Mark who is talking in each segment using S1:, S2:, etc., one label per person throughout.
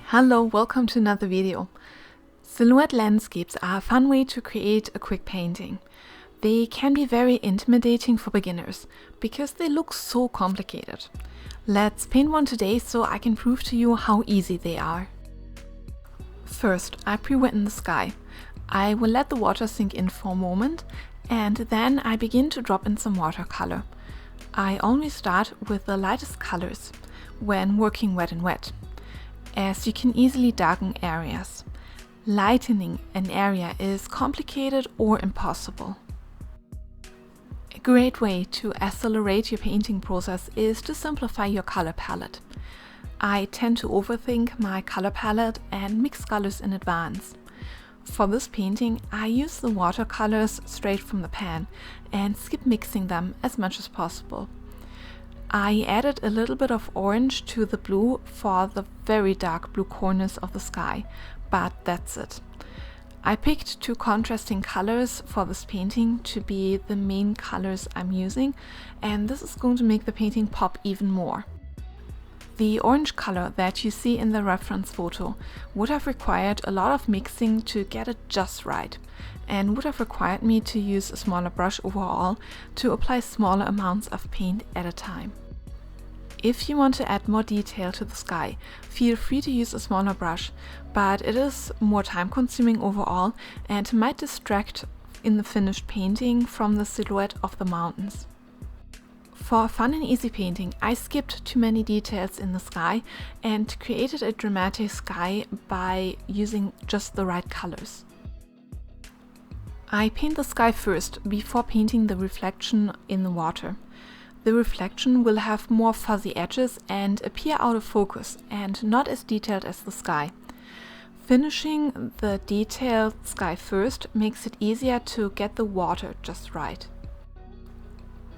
S1: Hello, welcome to another video. Silhouette landscapes are a fun way to create a quick painting. They can be very intimidating for beginners because they look so complicated. Let's paint one today so I can prove to you how easy they are. First, I pre-weten the sky. I will let the water sink in for a moment and then I begin to drop in some watercolor. I always start with the lightest colors when working wet and wet, as you can easily darken areas. Lightening an area is complicated or impossible. A great way to accelerate your painting process is to simplify your color palette. I tend to overthink my color palette and mix colors in advance. For this painting, I use the watercolors straight from the pan and skip mixing them as much as possible. I added a little bit of orange to the blue for the very dark blue corners of the sky, but that's it. I picked two contrasting colors for this painting to be the main colors I'm using, and this is going to make the painting pop even more. The orange color that you see in the reference photo would have required a lot of mixing to get it just right, and would have required me to use a smaller brush overall to apply smaller amounts of paint at a time. If you want to add more detail to the sky, feel free to use a smaller brush, but it is more time consuming overall and might distract in the finished painting from the silhouette of the mountains. For a fun and easy painting, I skipped too many details in the sky and created a dramatic sky by using just the right colors. I paint the sky first before painting the reflection in the water. The reflection will have more fuzzy edges and appear out of focus and not as detailed as the sky. Finishing the detailed sky first makes it easier to get the water just right.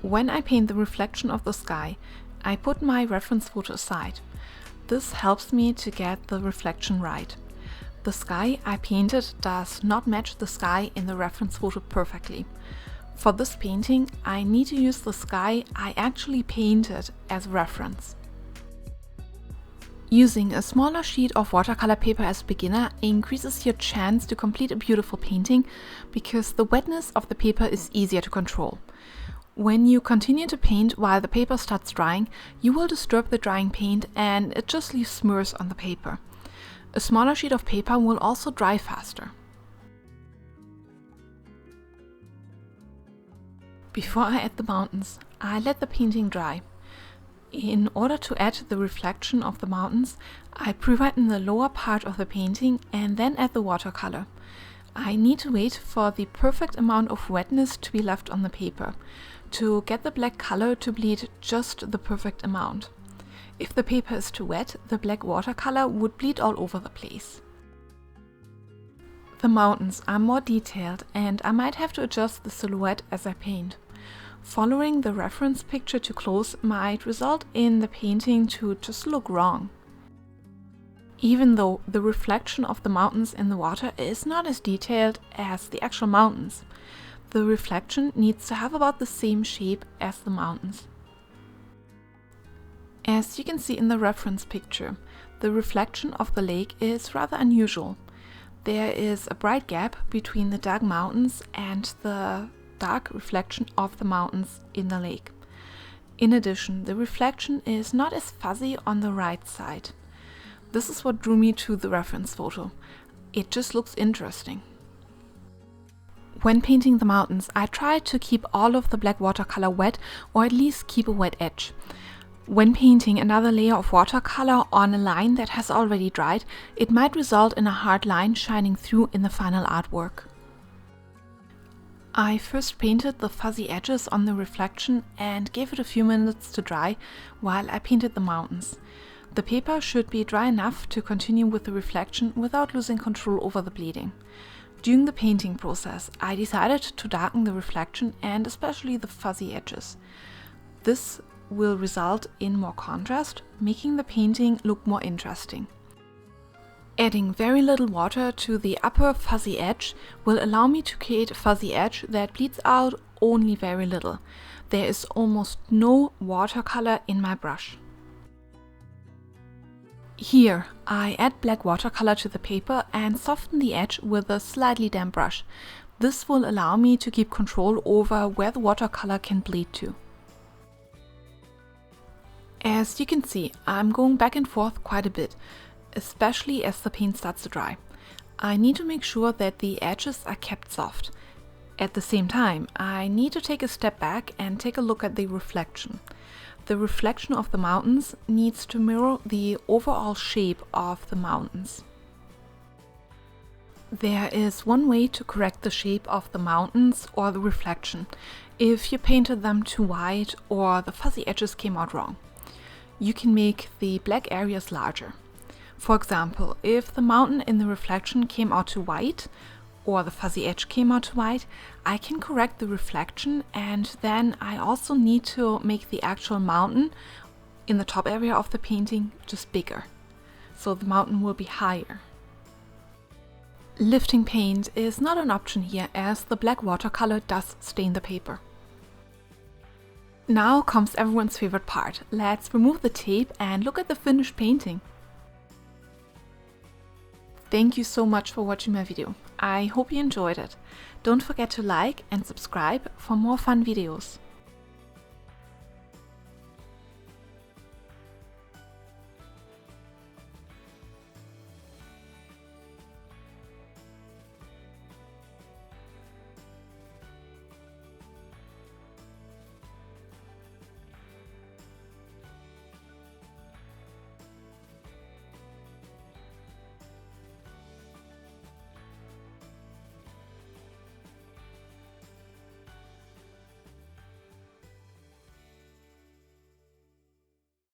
S1: When I paint the reflection of the sky, I put my reference photo aside. This helps me to get the reflection right. The sky I painted does not match the sky in the reference photo perfectly. For this painting, I need to use the sky I actually painted as reference. Using a smaller sheet of watercolor paper as a beginner increases your chance to complete a beautiful painting because the wetness of the paper is easier to control. When you continue to paint while the paper starts drying, you will disturb the drying paint and it just leaves smears on the paper. A smaller sheet of paper will also dry faster. Before I add the mountains, I let the painting dry. In order to add the reflection of the mountains, I pre-weten the lower part of the painting and then add the watercolor. I need to wait for the perfect amount of wetness to be left on the paper, to get the black color to bleed just the perfect amount. If the paper is too wet, the black watercolor would bleed all over the place. The mountains are more detailed and I might have to adjust the silhouette as I paint. Following the reference picture too close might result in the painting to just look wrong. Even though the reflection of the mountains in the water is not as detailed as the actual mountains, the reflection needs to have about the same shape as the mountains. As you can see in the reference picture, the reflection of the lake is rather unusual. There is a bright gap between the dark mountains and the dark reflection of the mountains in the lake. In addition, the reflection is not as fuzzy on the right side. This is what drew me to the reference photo. It just looks interesting. When painting the mountains, I try to keep all of the black watercolor wet or at least keep a wet edge. When painting another layer of watercolor on a line that has already dried, it might result in a hard line shining through in the final artwork. I first painted the fuzzy edges on the reflection and gave it a few minutes to dry while I painted the mountains. The paper should be dry enough to continue with the reflection without losing control over the bleeding. During the painting process, I decided to darken the reflection and especially the fuzzy edges. This will result in more contrast, making the painting look more interesting. Adding very little water to the upper fuzzy edge will allow me to create a fuzzy edge that bleeds out only very little. There is almost no watercolor in my brush. Here, I add black watercolor to the paper and soften the edge with a slightly damp brush. This will allow me to keep control over where the watercolor can bleed to. As you can see, I'm going back and forth quite a bit, especially as the paint starts to dry. I need to make sure that the edges are kept soft. At the same time, I need to take a step back and take a look at the reflection. The reflection of the mountains needs to mirror the overall shape of the mountains. There is one way to correct the shape of the mountains or the reflection if you painted them too white or the fuzzy edges came out wrong. You can make the black areas larger. For example, if the mountain in the reflection came out too white or the fuzzy edge came out too white, I can correct the reflection, and then I also need to make the actual mountain in the top area of the painting just bigger, so the mountain will be higher. Lifting paint is not an option here, as the black watercolor does stain the paper. Now comes everyone's favorite part. Let's remove the tape and look at the finished painting. Thank you so much for watching my video. I hope you enjoyed it. Don't forget to like and subscribe for more fun videos.